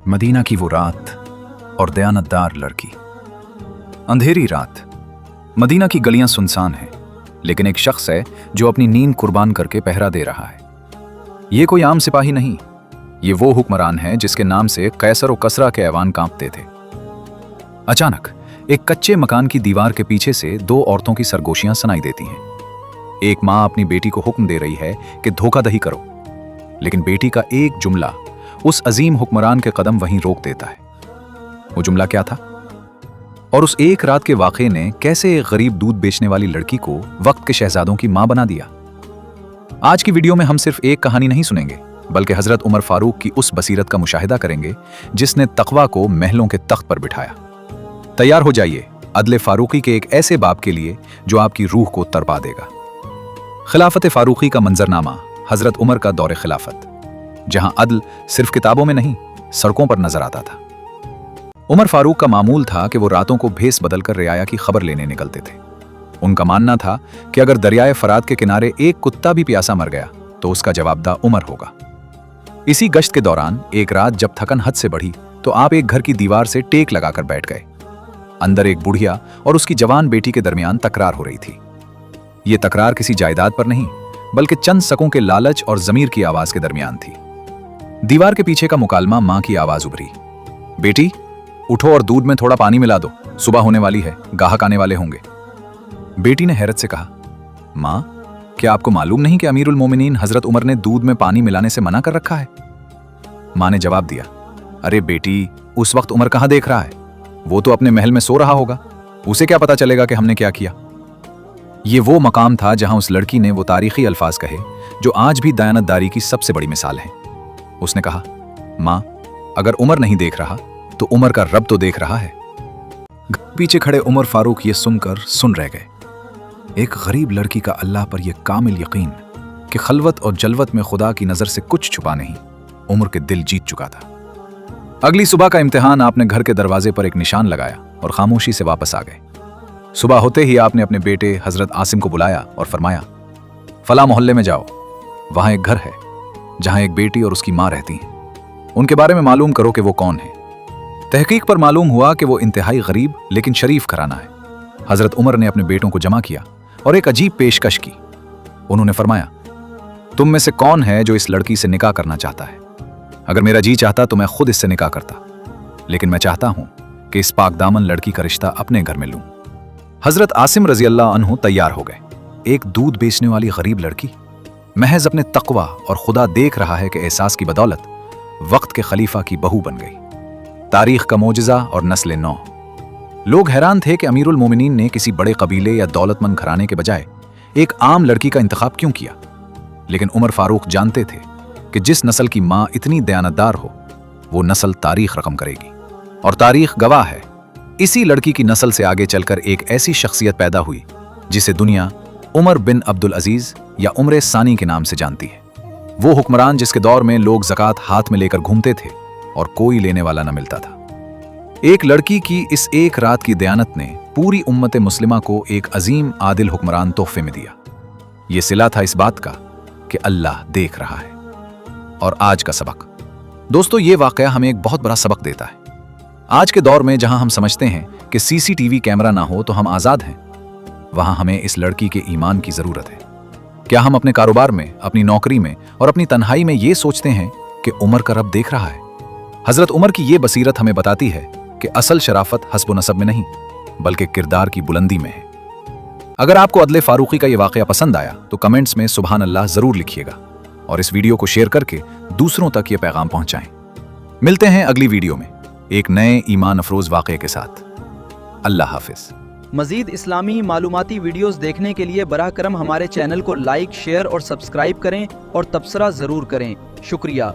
Medina की वो रात और दयानतदार लड़की। अंधेरी रात, मदीना की गलियां सुनसान हैं, लेकिन एक शख्स है जो अपनी नींद कुर्बान करके पहरा दे रहा है। ये कोई आम सिपाही नहीं, ये वो हुक्मरान है जिसके नाम से कैसर और कसरा के ऐवान कांपते थे। अचानक एक कच्चे मकान की दीवार के पीछे से दो औरतों की सरगोशियां सुनाई देती हैं। एक माँ अपनी बेटी को हुक्म दे रही है कि धोखाधड़ी करो, लेकिन बेटी का एक जुमला उस अजीम हुक्मरान के कदम वहीं रोक देता है। वो जुमला क्या था और उस एक रात के वाक़े ने कैसे एक गरीब दूध बेचने वाली लड़की को वक्त के शहजादों की मां बना दिया? आज की वीडियो में हम सिर्फ एक कहानी नहीं सुनेंगे, बल्कि हजरत उमर फारूक की उस बसीरत का मुशाहिदा करेंगे जिसने तकवा को महलों के तख्त पर बिठाया। तैयार हो जाइए अदले फारूकी के एक ऐसे बाब के लिए जो आपकी रूह को तड़पा देगा। खिलाफत फारूकी का मंजरनामा, हजरत उमर का दौर खिलाफत, जहां अदल सिर्फ किताबों में नहीं सड़कों पर नजर आता था। उमर फारूक का मामूल था कि वो रातों को भेस बदलकर रियाया की खबर लेने निकलते थे। उनका मानना था कि अगर दरियाए फरात के किनारे एक कुत्ता भी प्यासा मर गया तो उसका जवाबदा उमर होगा। इसी गश्त के दौरान एक रात जब थकन हद से बढ़ी तो आप एक घर की दीवार से टेक लगाकर बैठ गए। अंदर एक बुढ़िया और उसकी जवान बेटी के दरमियान तकरार हो रही थी। ये तकरार किसी जायदाद पर नहीं, बल्कि चंद शकों के लालच और जमीर की आवाज के दरमियान थी। दीवार के पीछे का मुकालमा मां की आवाज उभरी, बेटी उठो और दूध में थोड़ा पानी मिला दो, सुबह होने वाली है, गाहक आने वाले होंगे। बेटी ने हैरत से कहा, मां, क्या आपको मालूम नहीं कि अमीरुल मोमिनीन हजरत उमर ने दूध में पानी मिलाने से मना कर रखा है? मां ने जवाब दिया, अरे बेटी, उस वक्त उमर कहां देख रहा है? वो तो अपने महल में सो रहा होगा, उसे क्या पता चलेगा कि हमने क्या किया? ये वो मकाम था जहां उस लड़की ने वो तारीखी अल्फाज कहे जो आज भी दयानतदारी की सबसे बड़ी मिसाल हैं। उसने कहा, मां, अगर उमर नहीं देख रहा तो उमर का रब तो देख रहा है। पीछे खड़े उमर फारूक ये सुनकर सुन रह गए। एक गरीब लड़की का अल्लाह पर यह कामिल यकीन कि खलवत और जलवत में खुदा की नजर से कुछ छुपा नहीं, उमर के दिल जीत चुका था। अगली सुबह का इम्तिहान आपने घर के दरवाजे पर एक निशान लगाया और खामोशी से वापस आ गए। सुबह होते ही आपने अपने बेटे हजरत आसिम को बुलाया और फरमाया, फला मोहल्ले में जाओ, वहां एक घर है जहां एक बेटी और उसकी मां रहती हैं। उनके बारे में मालूम करो कि वो कौन है। तहकीक पर मालूम हुआ कि वो इंतहाई गरीब लेकिन शरीफ घराना है। हजरत उमर ने अपने बेटों को जमा किया और एक अजीब पेशकश की। उन्होंने फरमाया, तुम में से कौन है जो इस लड़की से निकाह करना चाहता है? अगर मेरा जी चाहता तो मैं खुद इससे निकाह करता, लेकिन मैं चाहता हूं कि इस पाकदामन लड़की का रिश्ता अपने घर में लूं। हजरत आसिम रजी अल्लाह अन्हु तैयार हो गए। एक दूध बेचने वाली गरीब लड़की महज अपने तकवा और खुदा देख रहा है कि एहसास की बदौलत वक्त के खलीफा की बहू बन गई। तारीख का मोजज़ा और नस्ल नौ। लोग हैरान थे कि अमीरुल मोमिनीन ने किसी बड़े कबीले या दौलतमंद घराने के बजाय एक आम लड़की का इंतखाब क्यों किया। लेकिन उमर फारूक जानते थे कि जिस नस्ल की मां इतनी दयानतदार हो, वो नस्ल तारीख रकम करेगी। और तारीख गवाह है, इसी लड़की की नस्ल से आगे चलकर एक ऐसी शख्सियत पैदा हुई जिसे दुनिया उमर बिन अब्दुल अजीज या उमर सानी के नाम से जानती है। वो हुक्मरान जिसके दौर में लोग ज़कात हाथ में लेकर घूमते थे और कोई लेने वाला न मिलता था। एक लड़की की इस एक रात की दयानत ने पूरी उम्मत मुस्लिमा को एक अजीम आदिल हुक्मरान तोहफे में दिया। ये सिला था इस बात का कि अल्लाह देख रहा है। और आज का सबक, दोस्तों, ये वाकया हमें एक बहुत बड़ा सबक देता है। आज के दौर में जहां हम समझते हैं कि सीसीटीवी कैमरा ना हो तो हम आजाद हैं, वहां हमें इस लड़की के ईमान की जरूरत है। क्या हम अपने कारोबार में, अपनी नौकरी में और अपनी तन्हाई में ये सोचते हैं कि उमर का रब देख रहा है? हजरत उमर की ये बसीरत हमें बताती है कि असल शराफत हस्ब नसब में नहीं, बल्कि किरदार की बुलंदी में है। अगर आपको अदले फारूकी का ये वाकया पसंद आया तो कमेंट्स में सुभान अल्लाह जरूर लिखिएगा और इस वीडियो को शेयर करके दूसरों तक ये पैगाम पहुंचाएं। मिलते हैं अगली वीडियो में एक नए ईमान अफरोज वाकये के साथ। अल्लाह हाफिज। मजीद इस्लामी मालूमाती वीडियोस देखने के लिए बराह करम हमारे चैनल को लाइक, शेयर और सब्सक्राइब करें और तबसरा ज़रूर करें। शुक्रिया।